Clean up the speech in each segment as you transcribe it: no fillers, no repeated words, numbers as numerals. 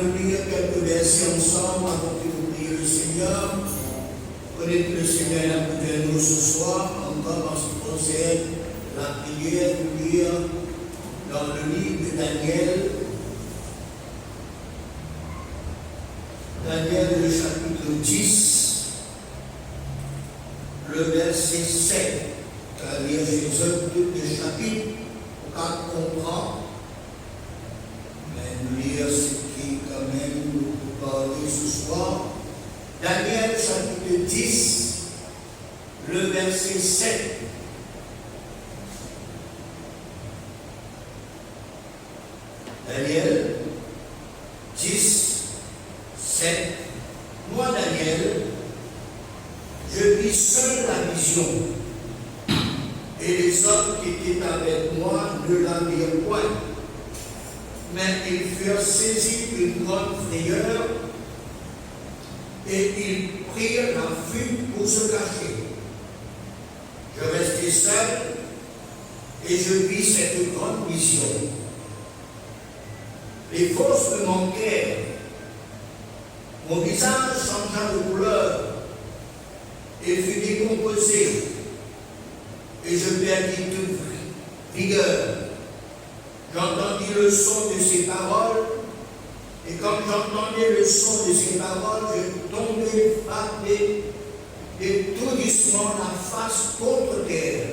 nous lire quelques versets ensemble avant que nous prions le Seigneur. Prenez que le Seigneur est là pour nous ce soir, encore en ce qui concerne la prière, nous lire dans le livre de Daniel. Daniel, le chapitre 10, le verset 7. C'est-à-dire, j'exhorte tout le chapitre pour qu'on comprend. Mais nous lire ce qui, quand même, nous parler ce soir. Daniel, chapitre 10, le verset 7. Daniel 10, 7. Moi, Daniel, je vis seul la vision, et les hommes qui étaient avec moi ne la virent point. Mais ils furent saisis d'une grande frayeur, et ils prirent la fuite pour se cacher. Je restai seul, et je vis cette grande vision. Les forces me manquèrent. Mon visage changea de couleur et fut décomposé, et je perdis toute vigueur. J'entendis le son de ses paroles, et comme j'entendais le son de ses paroles, je tombais frappé d'étourdissement la face contre terre.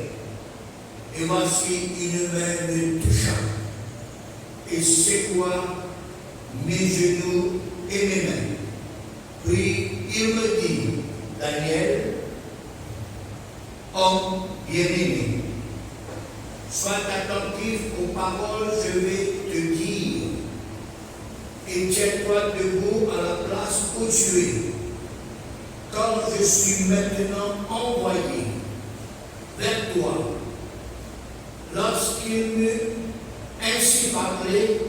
Et voici une main me toucha et secoua mes genoux et mes mains. Puis il me dit, Daniel, homme bien-aimé, sois attentif aux paroles que je vais te dire, et tiens-toi debout à la place où tu es, comme je suis maintenant envoyé vers toi. Lorsqu'il m'eut ainsi parlé,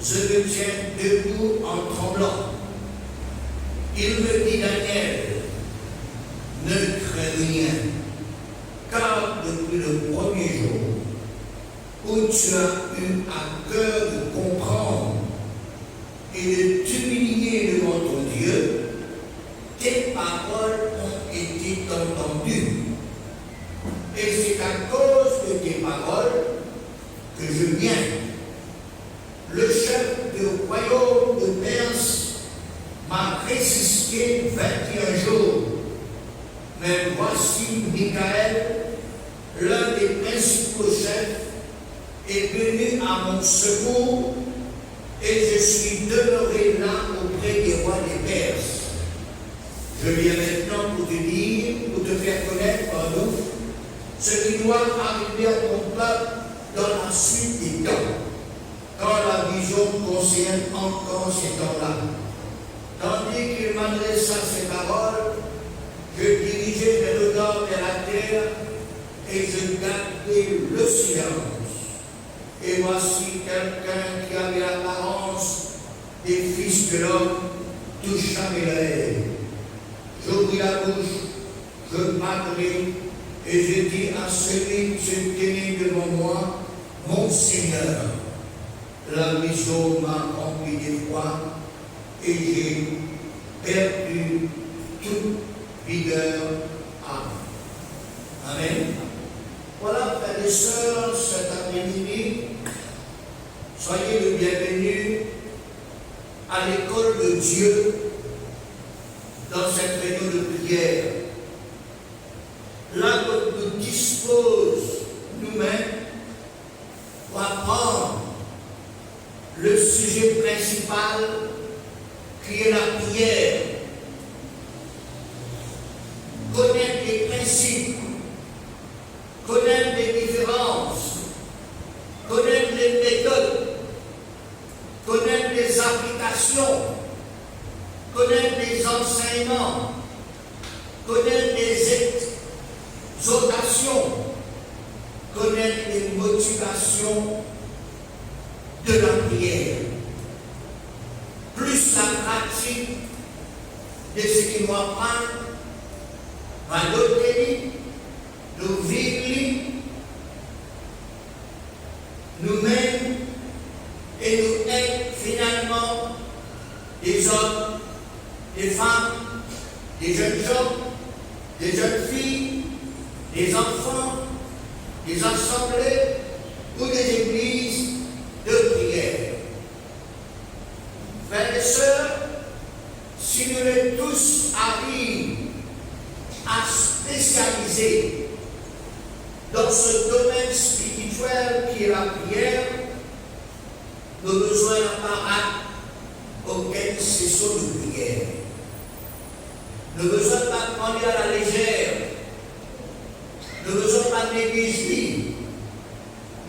je me tiens debout en tremblant. Il me dit, Daniel, ne crains rien, car depuis le premier jour où tu as eu à cœur de comprendre et de t'humilier devant ton Dieu, tes paroles ont été entendues. Et c'est à cause de tes paroles que je viens. Le chef du royaume de Perse m'a résisté 21 jours. Mais voici Michael, l'un des principaux chefs, est venu à mon secours, et je suis demeuré là auprès des rois des Perses. Je viens maintenant pour te dire, pour te faire connaître par nous, ce qui doit arriver à ton peuple dans la suite des temps, quand la vision concerne encore ces temps-là. Tandis qu'il m'adressa ces paroles, je dirigeais mes regards vers la terre et je gardais le silence. Et voici quelqu'un qui avait l'apparence des fils de l'homme toucha mes lèvres. J'ouvris la bouche, je parlais et je dis à celui qui se tenait devant moi, mon Seigneur, la vision m'a rempli d'effroi et j'ai perdu toute vigueur à vous. Amen. Voilà, frères et sœurs, cet après-midi, soyez le bienvenu à l'école de Dieu dans cette réunion de prière. Là où nous dispose nous-mêmes pour apprendre le sujet principal qui est la prière. Connaître les principes, connaître les différences, connaître les méthodes, connaître les applications, connaître les enseignements, connaître les exhortations, connaître les motivations de la prière. Plus la pratique de ce qui nous apprend va nous vivre, nous-mêmes et nous aide finalement des hommes, des femmes, des jeunes gens, des jeunes filles, des enfants, des assemblées ou des églises de prière. Frères et sœurs, si nous tous arrivent à spécialiser dans ce domaine spirituel qui est la prière, nos besoins n'apparaissent aucune session de prière. Nos besoins ne pas prendre à la légère. Nos besoins pas négliger.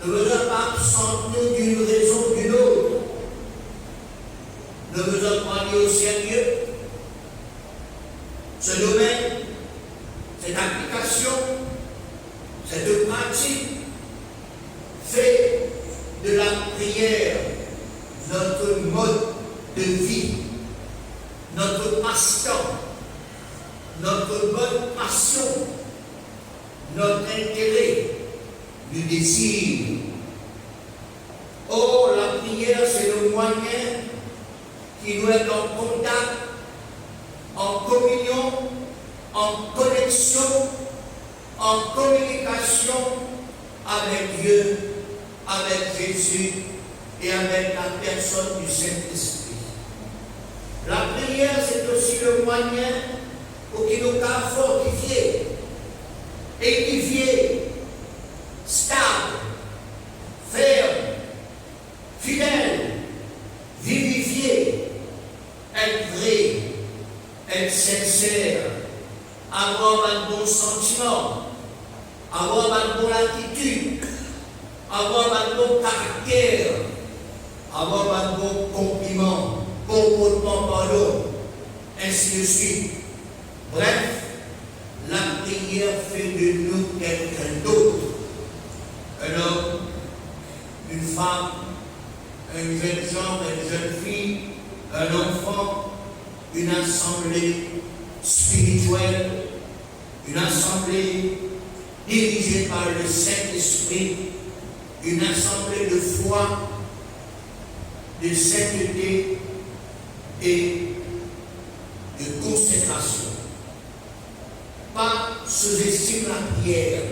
Nos besoins pas absenter d'une raison ou d'une autre. Nos besoins prendre au sérieux. Ce domaine, cette application, cette pratique fait de la prière notre mode de vie, notre passe-temps, notre bonne passion, notre intérêt, du désir. Or, la prière, c'est le moyen qui doit être en contact, en communion, en connexion, en communication avec Dieu, avec Jésus et avec la personne du Saint-Esprit. La prière, c'est aussi le moyen pour qu'il nous a fortifié, édifié, stable, ferme, fidèle, vivifié, être vrai, être sincère, avoir un bon sentiment, avoir une bonne attitude, avoir un bon caractère, avoir un bon compliment, comportement pardon, ainsi de suite. Bref, la prière fait de nous quelqu'un d'autre. Un homme, une femme, un jeune genre, une jeune fille, un enfant, une assemblée spirituelle, une assemblée dirigée par le Saint-Esprit, une assemblée de foi, de sainteté et de consécration. Pas sous-estime la prière,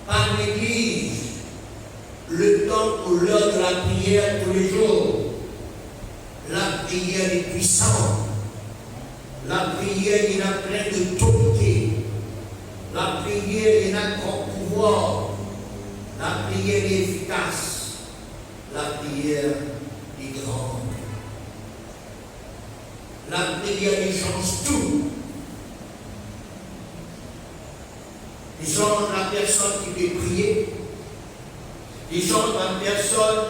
pas néglige le temps ou l'heure de la prière tous les jours. La prière est puissante, la prière il a plein d'autorité, la prière il a grand pouvoir, la prière est efficace, la prière est grande. La prière il change tout. Il change la personne qui peut prier. Il change la personne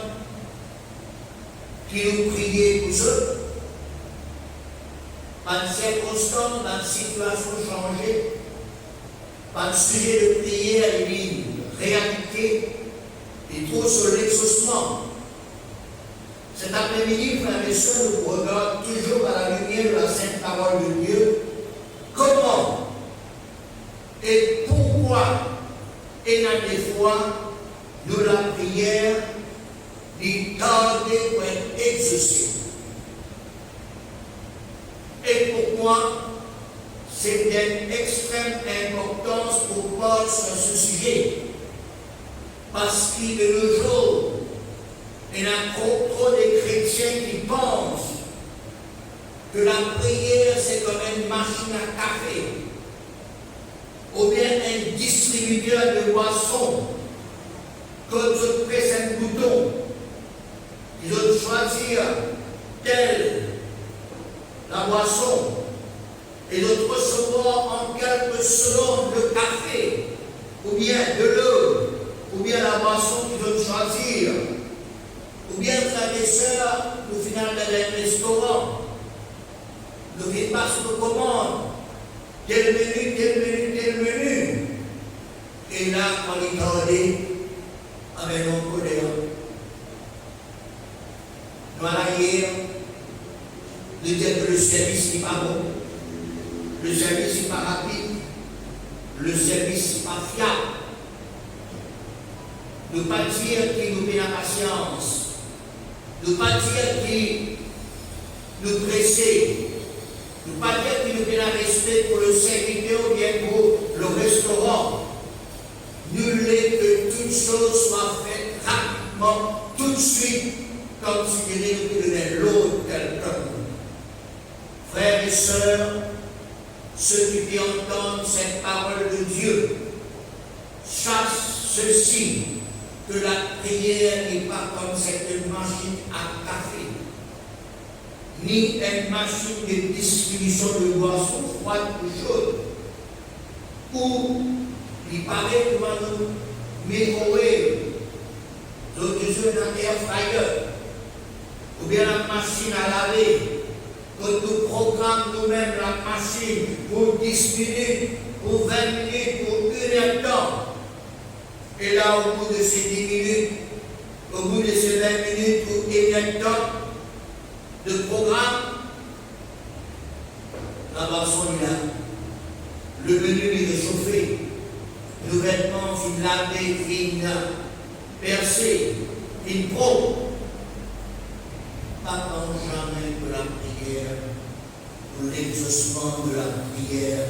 qui nous prie pour eux. Pas de circonstances, pas de situation changée, pas de sujet de prière, il y a une réalité et trop sur l'exaucement. Cet après-midi, frères et sœurs, nous regardons toujours à la lumière de la sainte parole de Dieu. Comment et pourquoi et dans des fois de la prière d'y tarder pour être exaucée. Et pourquoi c'est d'une extrême importance pour Paul sur ce sujet. Parce qu'il de nos jours, il y a trop de chrétiens qui pensent que la prière c'est comme une machine à café ou bien un distributeur de boissons, comme ils pressent un bouton, ils doivent choisir telle la boisson et de recevoir en quelques secondes le café, ou bien de l'eau, ou bien la boisson qu'ils doivent choisir, ou bien frères et sœurs, au final dans un restaurant, nous ne pas sur nos commandes, tel menu, tel menu, tel menu. Et là, on est gardé avec nos collègues. Nous allons hier, nous dire que le service n'est pas bon, le service n'est pas rapide, le service n'est pas fiable. Ne pas dire qu'il nous met la patience, ne pas dire qu'il nous presser. Nous ne pas dire qu'il nous vient rester pour le serviteur ou bien pour le restaurant. Nul n'est que toute chose soit faite rapidement, tout de suite, considérer que de l'autre quelqu'un. Frères et sœurs, ceux qui entendent cette parole de Dieu, sachent ceci, que la prière n'est pas comme cette machine à café, ni une machine de distribution de boissons froides ou chaudes, où il paraît que nous microwave, d'autres un air fryer, ou bien la machine à laver, que nous programmons nous-mêmes la machine pour 10 minutes, pour 20 minutes, pour 1 heure de temps. Et là, au bout de ces 10 minutes, au bout de ces 20 minutes ou 1 heure de temps de programme, la boisson est là. Le menu est réchauffé. Nos vêtements fin lavés, fin percés, fin pro. Pas quand jamais que la prière, ou l'exaucement de la prière,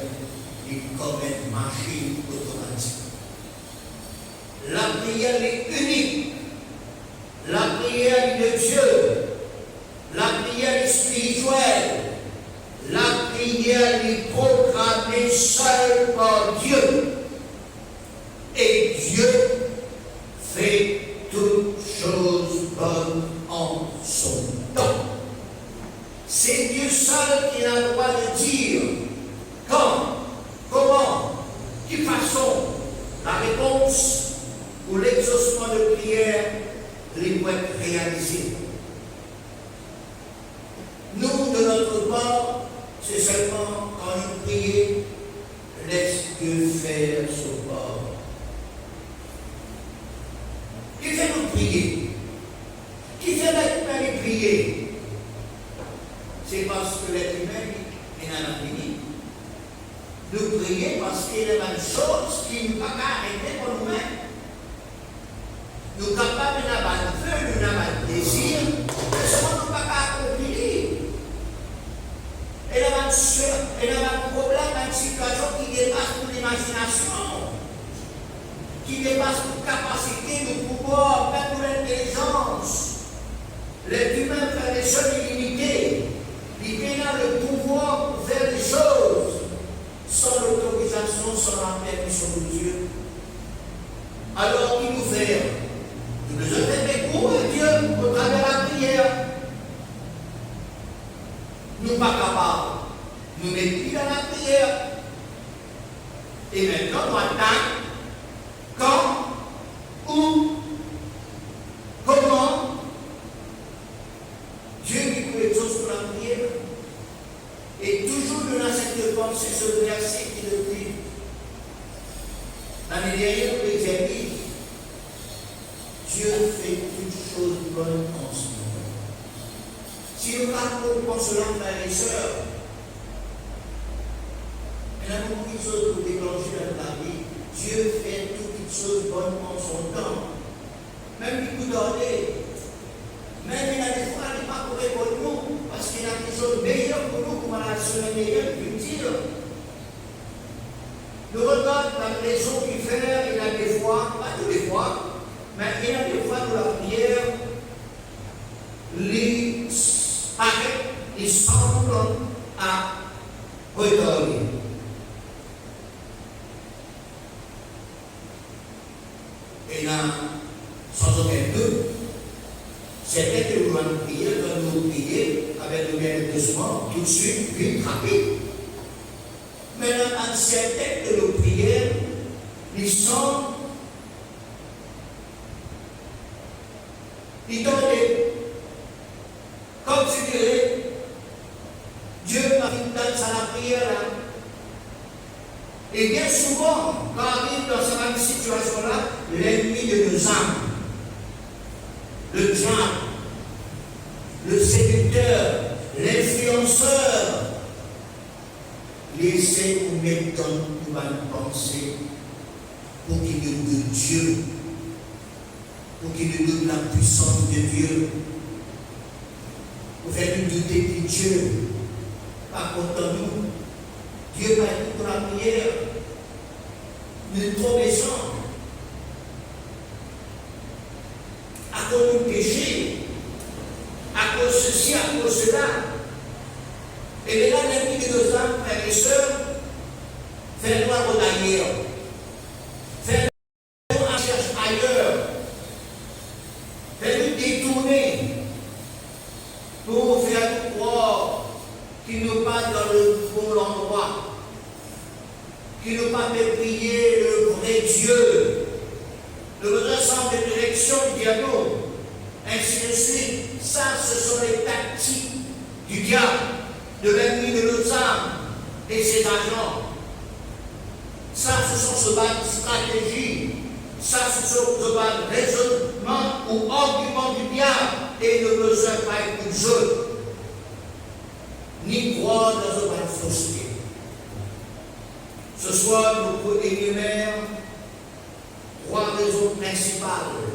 est comme une machine automatique. La prière est unique. La prière est de Dieu. La prière est spirituelle. La prière est programmée seule par Dieu. Et Dieu fait toutes choses bonnes en son temps. C'est Dieu seul qui a le droit de dire quand, comment, de quelle façon la réponse ou l'exaucement de prière les doit être réalisé. Nous, de notre part, c'est seulement quand nous prions, laisse Dieu faire son part. Qui fait nous prier? Qui fait l'être humain prier? C'est parce que l'être humain est dans la vie. Nous prions parce qu'il y a une chose qui ne peut pas arrêter pour nous-mêmes. Nous sommes capables d'avoir un feu, nous avons un désir, mais ce qu'on ne peut pas accomplir. Et là, il y a un problème, une situation qui dépasse toute l'imagination, qui dépasse toute capacité, de pouvoir, même toute l'intelligence. L'être humain fait des choses illimitées. Il a le pouvoir pour faire des choses sans l'autorisation, sans la permission de Dieu. Alors, qu'il nous fait? Nous devons faire des cours de Dieu au travers de la prière. Nous ne sommes pas capables. Nous ne mettons plus dans la prière. Et maintenant, nous attendons quand, où, comment Dieu qui peut les choses pour la prière. Et toujours dans cette pensée, ce verset qui le dit. L'année dernière, nous l'avons dit. Dieu fait toutes choses bonnes en ce moment. Si nous racontons cela, frères et sœurs, il y a beaucoup de choses pour déclencher dans la vie. Dieu fait toutes choses bonnes en son temps. Même il nous donne. Même il y a des fois, il n'est pas pour nous, parce qu'il y a des choses meilleures pour nous, comme la semaine meilleure, utile. Nous regardons la raison qu'il fait, il y a des fois, pas tous les fois, mais il y a des fois où la prière les arrête, les semble à retarder. Et là, sans aucun doute, c'est vrai que nous allons prier, nous allons prier avec le bien doucement, tout de suite, vite, rapide. Mais là, c'est vrai que nos prières, ils sont il donne comme tu dirais, Dieu m'a fait dans sa prière là. Et bien souvent, quand on arrive dans cette situation-là, l'ennemi de nos âmes, le diable, le séducteur, l'influenceur, laissez nous mettre dans une pensée pour qu'il nous donne Dieu, pour qu'il nous donne la puissance de Dieu. pour faire une douter de Dieu. Par contre, nous, Dieu va écouter la prière. Nous trop méchants. À cause du péché, à cause de ceci, à cause de cela. Et maintenant, l'ennemi de nos âmes, frères et sœurs, fait-nous d'ailleurs. Fait-nous en cherche ailleurs. Fait-nous détourner pour faire nous croire qu'il nous pas dans le bon endroit, qu'il nous pas fait prier le vrai Dieu. Le vrai centre de direction du diable, ainsi de suite. Ça, ce sont les tactiques du diable, de l'ennemi de nos âmes et ses agents. Ça, ce sont ce bas de stratégie. Ça, ce sont ce bas de raisonnement ou argument du diable. Et ne besoin pas être jeu, ni croire dans ce bas de fausseté. Ce soir, nous énumérons 3 raisons principales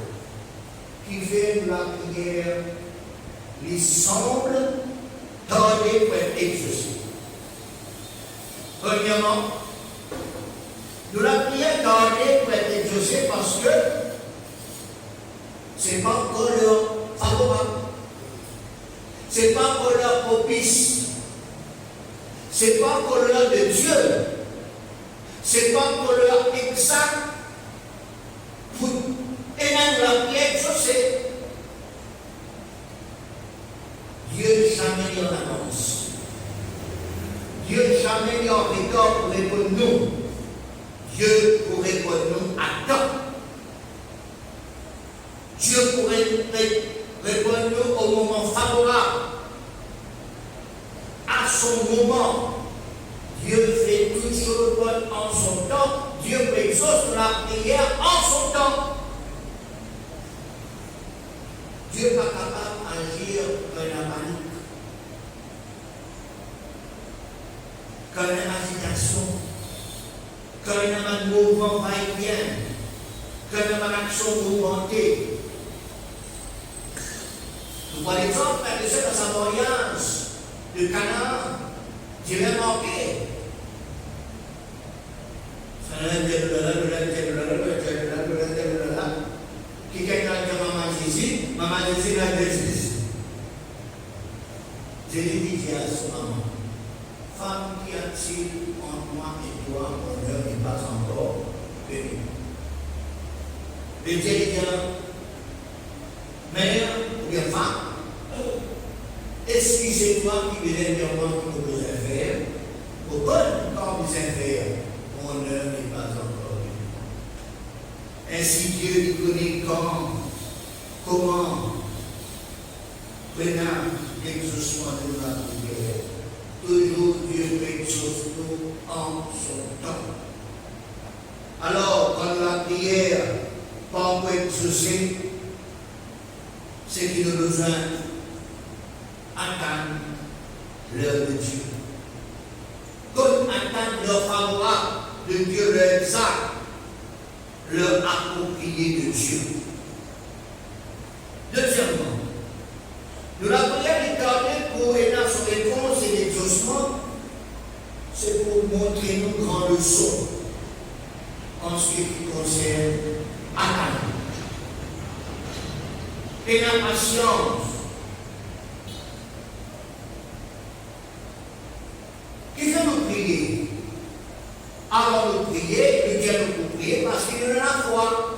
qui font de la prière les semble tarder pour être exaucée. Premièrement, nous la prière tardée pour être exaucée parce que ce n'est pas encore l'heure favorable. Ce n'est pas encore l'heure propice. Ce n'est pas encore l'heure de Dieu. Ce n'est pas encore l'heure exacte pour émettre la prière exaucée. Dieu jamais n'y en avance. Dieu jamais n'y en retard pour répondre nous. Dieu pour répondre nous à temps. Dieu pourrait répondre nous au moment favorable. À son moment. Dieu fait toutes choses bonnes en son temps. Dieu exauce la prière en son temps. Dieu n'est pas capable d'agir comme la panique, comme l'agitation, comme un mouvement va-et-vient, comme une action mouvementée. Nous voyons l'exemple, frère et sœur, dans sa voyage de Canaan, Dieu l'a manqué. Qui gagne la maman Jésus l'a Jésus. Jésus dit à son maman, femme, qu'y a-t-il entre moi et toi, mon heure n'est pas encore venue. Le Dieu dit, mère ou bien femme, est-ce que c'est toi qui viens vers moi pour nous faire? Au bon temps nous faire, mon heure n'est pas encore venue. Ainsi Dieu lui connaît comment prenant l'exaucement de la prière. Toujours Dieu exauce nous en son temps. Alors, quand la prière pas encore exaucée, c'est qu'il a besoin d'attendre l'heure de Dieu. Comme attendre l'heure favorable de Dieu, l'heure exacte, l'heure appropriée de Dieu. Deuxièmement, nous la prière est gardée pour aider à son réponse et l'exaucement, c'est pour montrer une grande leçon en ce qui concerne attendre. Et la patience. Qui fait nous prier? Alors nous prier, nous disons nous prier parce qu'il y a la foi.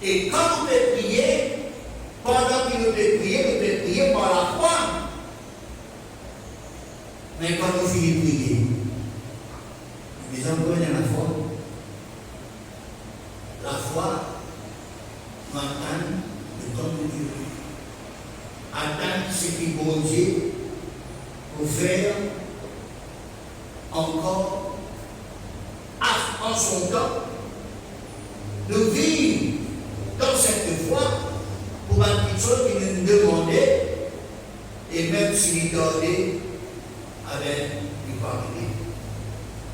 Et quand nous pouvons prier, pendant qu'il nous peut prier par la foi. Mais quand nous finissons de prier, nous disons qu'on est la foi. La foi, nous attend le temps de Dieu. Attendre ce qui est bon Dieu pour faire encore en son temps. Nous vivons dans cette foi pour une petite chose qui nous demandait, et même s'il donnait avec du pardon.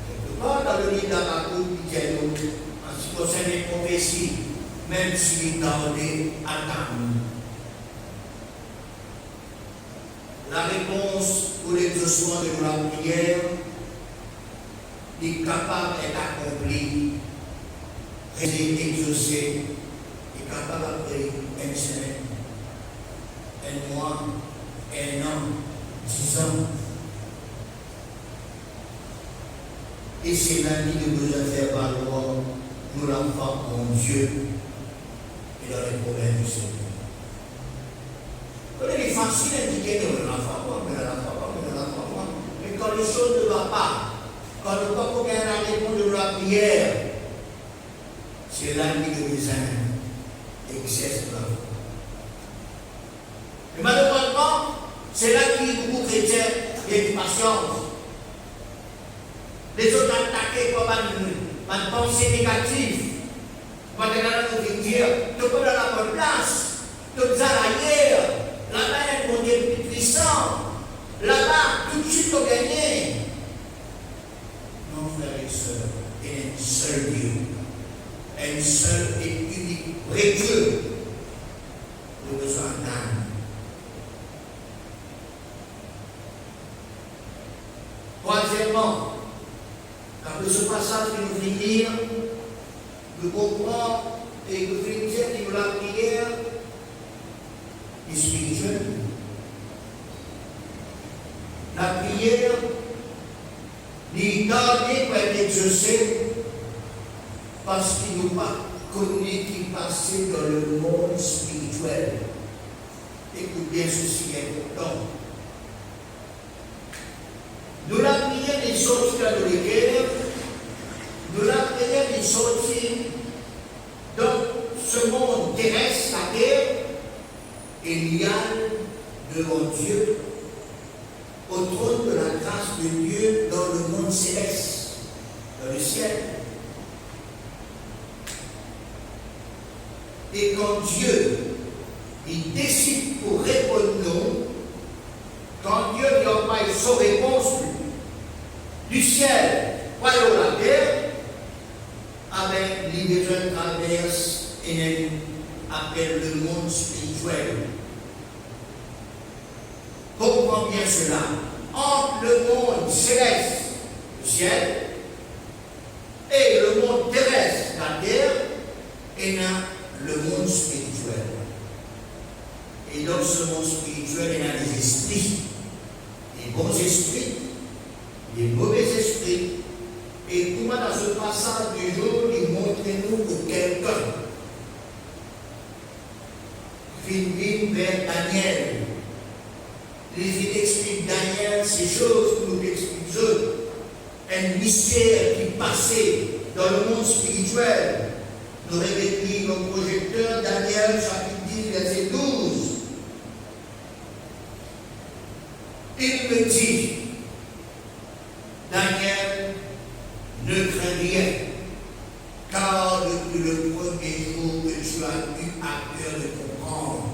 Quelque part dans le livre d'Habakkuk, il dit à nous, en ce qui concerne les prophéties, même s'il donnait, attendre. la réponse pour l'exaucement de la prière est capable d'être accomplie, exaucée, est capable après une semaine, un mois, un an, 10 ans. Et c'est l'ami que nous devons faire valoir, nous l'enfants en Dieu et dans les problèmes du Seigneur. Il est facile d'indiquer que nous l'enfant, mais quand les choses ne vont pas, quand nous ne pouvons pas la réponse de la prière, c'est l'ami de mes âmes exerce la foi. Et malheureusement, c'est là qu'il y a beaucoup de chrétiens qui ont patience. Les autres attaqués comme une pensée négative. Maintenant, on veut dire, tu peux dans la bonne place, tu es à l'arrière, là-bas, on est plus puissant, là-bas, tout de suite, tu as gagné. Non, frères et sœurs, il y a un seul Dieu, un seul et unique vrai Dieu. Nous besoin d'âme. Troisièmement, après ce passage que nous venons lire, nous comprenons et nous venons dire que la prière est spirituelle. La prière n'est donnée pour être exaucée parce qu'il nous pas connu qui passait dans le monde spirituel. Écoute bien, ceci est important. Nous la prière est sortie dans le cœur, nous la prière est sortie dans ce monde terrestre, la terre, et il y a devant Dieu, au trône de la grâce de Dieu dans le monde céleste, dans le ciel. Et quand Dieu il décide pour répondre non, quand Dieu lui envoie son réponse du ciel, voyons la terre, avec les besoins traverse et appelle le monde spirituel. Comprends bien cela. Entre le monde céleste, le ciel, et le monde terrestre, la terre, il y a le monde spirituel. Et dans ce monde spirituel, il y a des esprits, des bons esprits, des mauvais esprits. Et tout dans ce passage du jour, il montre-nous que quelqu'un vient vers Daniel. Il explique Daniel ces choses que nous expliquons. Un mystère qui passait dans le monde spirituel. Nous répétons nos projecteurs, Daniel chapitre 10, verset 12. Il me dit, Daniel, ne crains rien, car depuis le premier jour que tu as eu à cœur de comprendre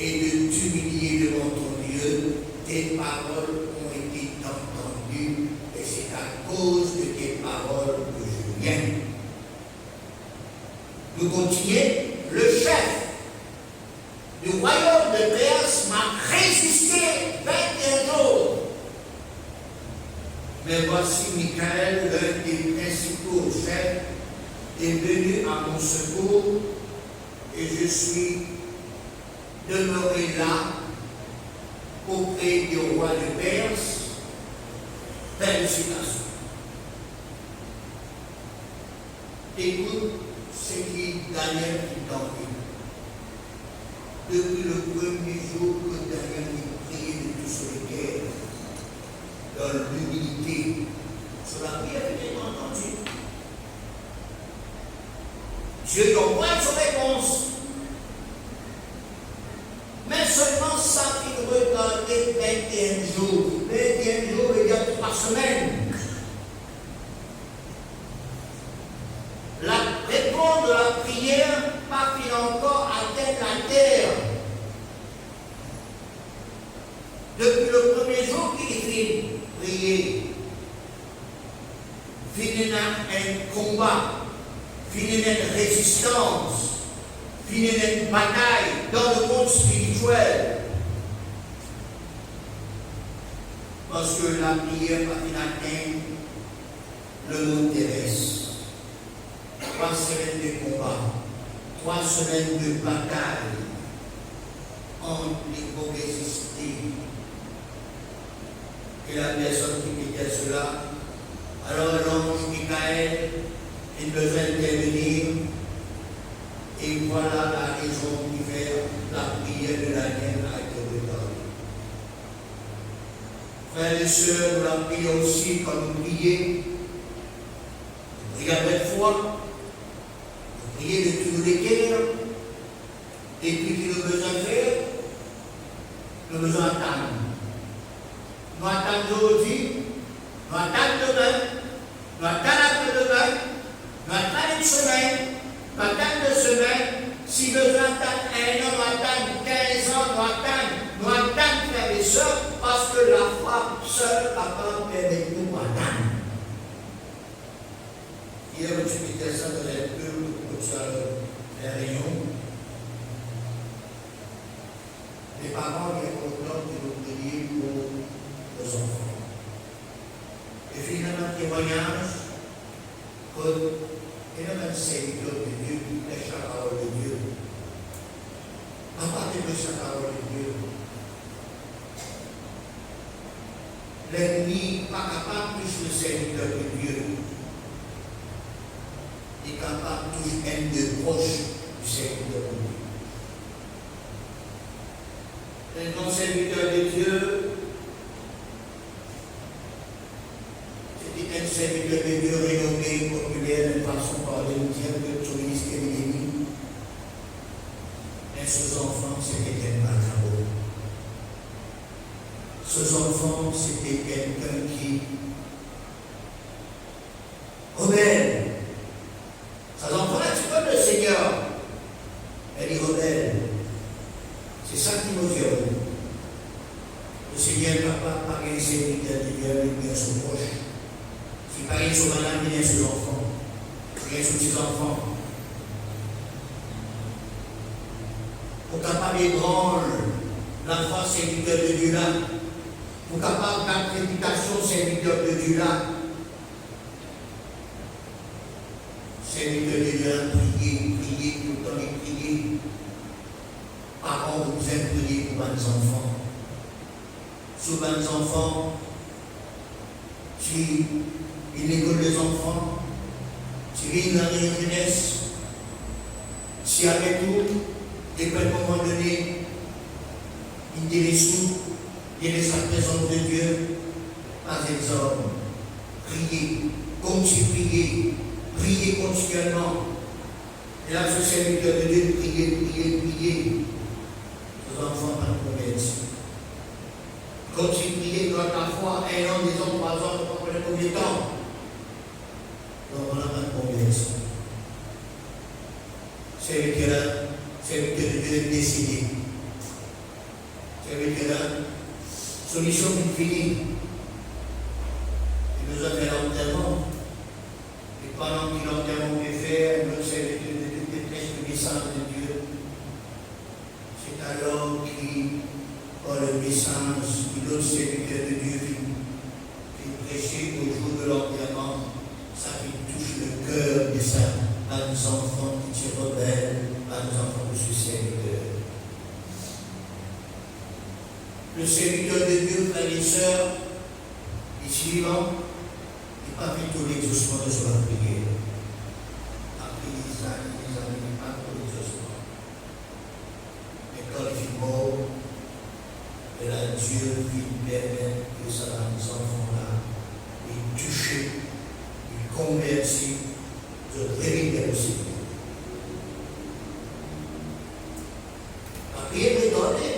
et de t'humilier devant ton Dieu, tes paroles ont été entendues, et c'est à cause de tes paroles que je viens. Nous continuons, le chef du royaume de Perse m'a résisté 21 jours. Mais voici Michael, l'un des principaux chefs, est venu à mon secours et je suis demeuré là auprès du roi de Perse. Félicitations. Écoute ce qui Daniel dit dans lui. Depuis le premier jour que Daniel a prié de tout sur les terres, dans l'humilité, sur la prière qui est entendue, Dieu lui envoie son réponse. Mais seulement ça qu'il regardait 21 jours. 21 jours, il y a 3 semaines. La réponse de la prière, pas qu'il encore atteint la terre. Depuis le premier jour qu'il fait prier, finit un combat, finit une résistance, finit une bataille dans le monde spirituel. parce que la prière va atteindre le monde terrestre. 3 semaines de combat, 3 semaines de bataille entre les mauvais esprits et la personne qui était cela. Alors l'ange Michael il besoin d'intervenir et voilà la raison qui fait la prière de la guerre a été retardée. Frères et sœurs, nous la prions aussi quand nous prions. Priez avec foi, priez de tous les cœurs, et puis qu'il nous besoin de faire, nous besoin d'attendre. Nous attendons aujourd'hui, nous attendons demain, nous attendons après-demain, nous attendons une semaine, nous attendons 2 semaines, si besoin d'attendre 1 an, nous attendons 15 ans, nous attendons frères et sœurs, parce que la foi seule capable permettre nous d'attendre. Hier, je disais ça dans les deux, comme ça, les réunions. Les parents viennent au temps de nous prier pour nos enfants. Et finalement, témoignage que il y a un serviteur de Dieu qui prêche la parole de Dieu. À partir de sa parole de Dieu, l'ennemi n'est pas capable de toucher le serviteur de Dieu. Il est capable de toucher un de proche du serviteur de Dieu. Un grand serviteur de Dieu, c'était un serviteur de Dieu renommé, populaire, de façon par les médias de son ministère de l'ennemi. Mais ses enfants, c'était un macabre. Ses enfants, c'était quelqu'un qui rebelle. Ses enfants, tu peux le Seigneur. Elle est rebelle. C'est ça qui nous viole. Le Seigneur n'est pas parler les serviteurs de Dieu, il vient son proche. S'il parle sur madame, il vient sur l'enfant. Il vient sur ses enfants. Pour capable d'ébranler la foi serviteur de Dieu là. Pour capable d'accréditation serviteur de Dieu là. Serviteur de Dieu là, priez, tout le temps priez. Parents, vous aimez prier pour vos enfants. Sur vos enfants, tu écoles les enfants, tu vis dans la jeunesse, si avec tout, et qu'à un moment donné, il te laisse tout, il laisse la présence de Dieu, par exemple, priez, continuez, priez continuellement. Et là, ce serviteur de Dieu, priez. Les enfants pas de convertir. Continuez dans la foi, 1 an, 2 ans, 3 ans, on ne connaît combien de temps. Donc on n'a pas de conversion. Serviteur de Dieu est décidé. Serviteur, solution finie. Il nous a fait l'enterrement. Et pendant qu'il l'enterrement est fait, le serviteur de Dieu est presque descendre de Dieu. C'est alors qu'il, par le message de l'autre serviteur de Dieu qui prêchait au jour de l'enterrement, ça qui touche le cœur de ça, à nos enfants qui se rebellent, à nos enfants de ce serviteur. Le serviteur de Dieu, frères et sœurs, est suivant, il n'a pas fait tout l'exaucement de son prière. Après les années, pas pour l'exaucement. Et quand il est mort, et là, Dieu lui permet que ça va nos enfants-là, ils touchent, ils convertissent, de révéler le Seigneur. La prière est donnée.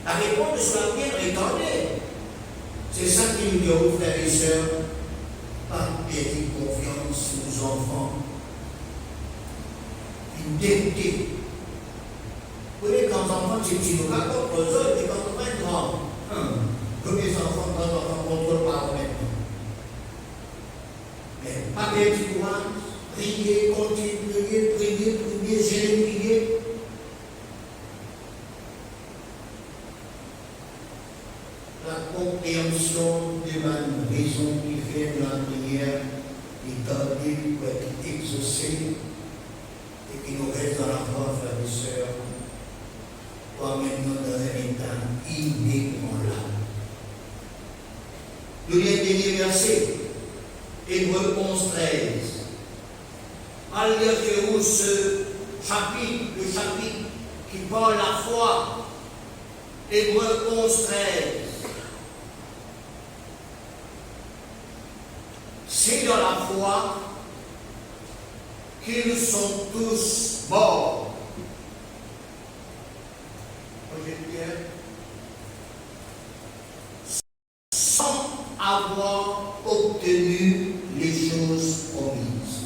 La réponse sur la prière est donnée. C'est ça qui nous dit, frères et sœurs, pas perdre confiance aux enfants. Fidélité. Vous voyez, quand les enfants, c'est petit, nous racontons aux autres, et quand on est grand, comme les enfants, quand les enfants contrôlent par eux-mêmes. Mais pas perdre courage, prier, continuer, prier, j'ai prier. la compréhension de ma raison qui fait de la prière est tendue pour être exaucée et qui nous reste dans la foi, frères et sœurs, pour maintenant dans un état inébranlable. Nous lisons le dernier verset, Hébreux 11:13. À lire chez vous ce chapitre, le chapitre qui parle de la foi, Hébreux 11:13. C'est dans la foi qu'ils sont tous morts. Sans avoir obtenu les choses promises.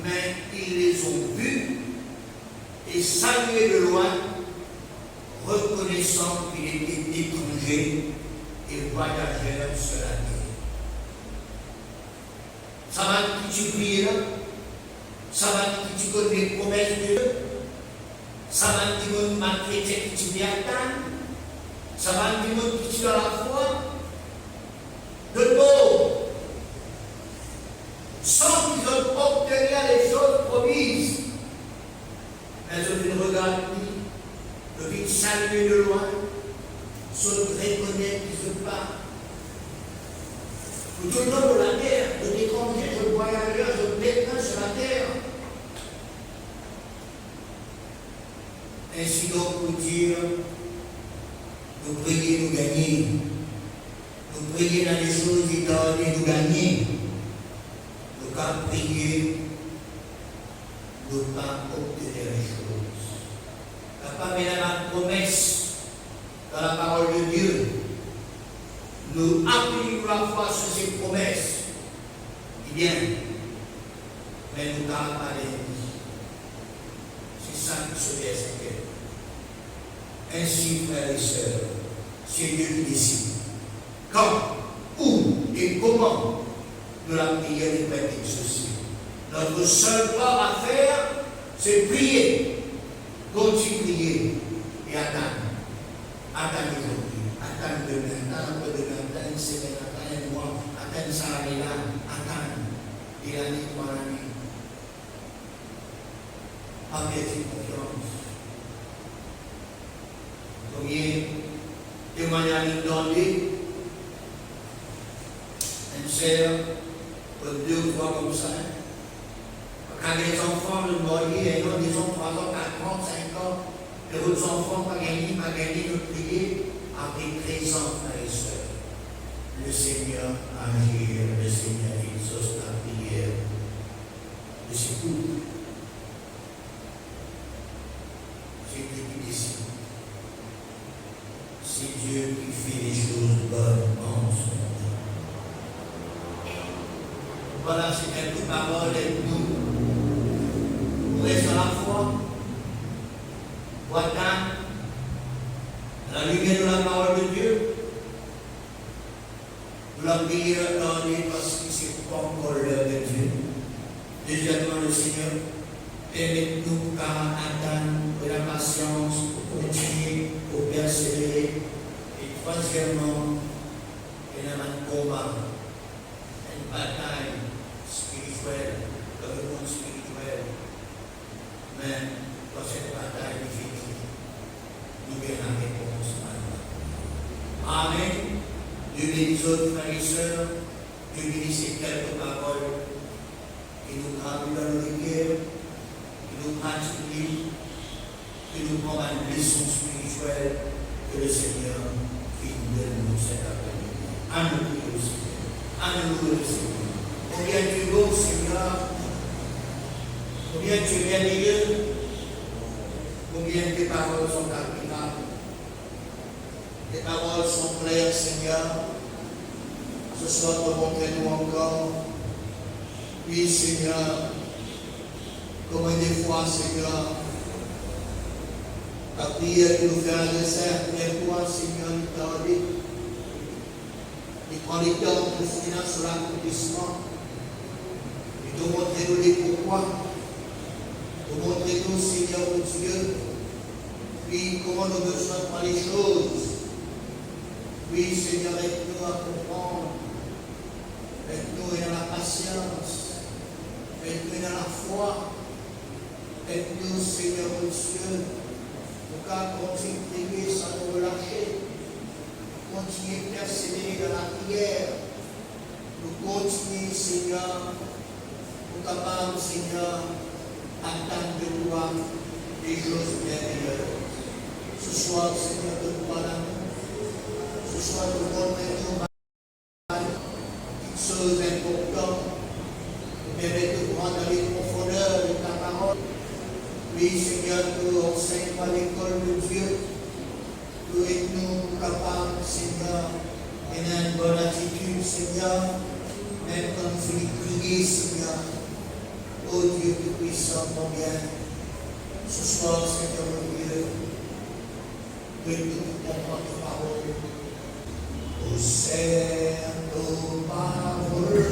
Mais ils les ont vus et salués de loin, reconnaissant qu'il était étranger et voyageur sur la terre. Ça va que tu pries là, ça va que tu connais les promesses de Dieu, ça va que tu connais ma chrétien que tu viens attendre, ça va que tu es dans la foi, de mots, sans qu'ils ont obtenu les choses promises. Mais je regarde, je vis saluer de loin, se reconnaître qu'ils se parlent. Tout le monde de la terre, de l'étranger, de voyageur, de pèlerin sur la terre. Ainsi donc pour dire, nous prier, nous gagner. Nous prier dans les choses éternelles, nous gagner. Nous qu'à prier, nous pas obtenir les choses. Nous pas mettre la promesse dans la parole de Dieu. Nous appuyons la foi sur ses promesses. Eh bien, mais nous n'avons pas les vies. C'est ça qui se laisse faire. Ainsi, frères et sœurs, c'est Dieu qui décide. Quand, où et comment nous la prière n'est pas exaucée. Notre seul part à faire, c'est prier. Continuer à prier et attendre. Attendre aujourd'hui, attendre demain, attendre après-demain, attendre une semaine, attendre un mois, attendre ça année-là, attendre. Et l'année pour l'année. Avec confiance. Combien de témoignages donnés, une sœur, deux ou trois comme ça. Quand les enfants le marié, et non, des enfants 3 ans, 4 ans, 5 ans, et vos enfants pas gagné de prier, après 13 ans, frères et sœurs. Le Seigneur agit, le Seigneur exauce la prière de ses couples. C'est Dieu qui décide. C'est Dieu qui fait les choses bonnes en son temps. Voilà, c'est quelques paroles et nous restons à la foi. Voilà, la lumière de la parole de Dieu. Nous la prière donnée parce que c'est pas encore l'heure de Dieu. Deuxièmement, le Seigneur permet-nous qu'à attendre de la patience, pour continuer, pour persévérer. Et troisièmement, il y a un combat, une bataille spirituelle, dans le monde spirituel. Mais dans cette bataille difficile, nous verrons la réponse maintenant. Amen. Dieu bénisse autres frères et sœurs. Dieu bénisse ces quelques paroles qui nous gravent dans le cœur, qui nous pratiquent, qui nous prend une leçon spirituelle que le Seigneur qui nous donne cet après-midi. Alléluia au Seigneur. Alléluia au Seigneur. Combien tu es beau, Seigneur. Combien tu es merveilleux. Combien tes paroles sont applicables. Tes paroles sont claires, Seigneur. Ce soir, montrez-nous encore. Oui, Seigneur. Combien de fois, Seigneur, la prière que nous fait un dessert, mais toi, Seigneur, nous t'en il prend les temps pour finir sur l'accomplissement. Et de montrer-nous les pourquoi. De montrer-nous, Seigneur, Dieu, Oui, comment nous besoin de voir les choses. Oui, Seigneur, aide-nous à comprendre. Aide-nous dans la patience. Aide-nous dans la foi. Aide-nous, Seigneur, mon Dieu, pour qu'à continuer de prier sans nous relâcher. Continuer de persévérer dans la prière. Nous continuer, Seigneur, pour capable, Seigneur, attendre de toi des choses merveilleuses. Ce soir, Seigneur, donne-moi l'amour. Ce soir, nous donne-nous une chose importante. Permets de voir dans les profondeurs de ta parole. Oui, Seigneur, nous enseigne à l'école de Dieu. Nous nous capables, Seigneur, et une bonne attitude, Seigneur, même quand nous faisons prier, Seigneur. Oh Dieu tout-puissant, mon bien. Ce soir, Seigneur, mon Dieu, donne-nous comprendre ta parole. Au sein de ta parole,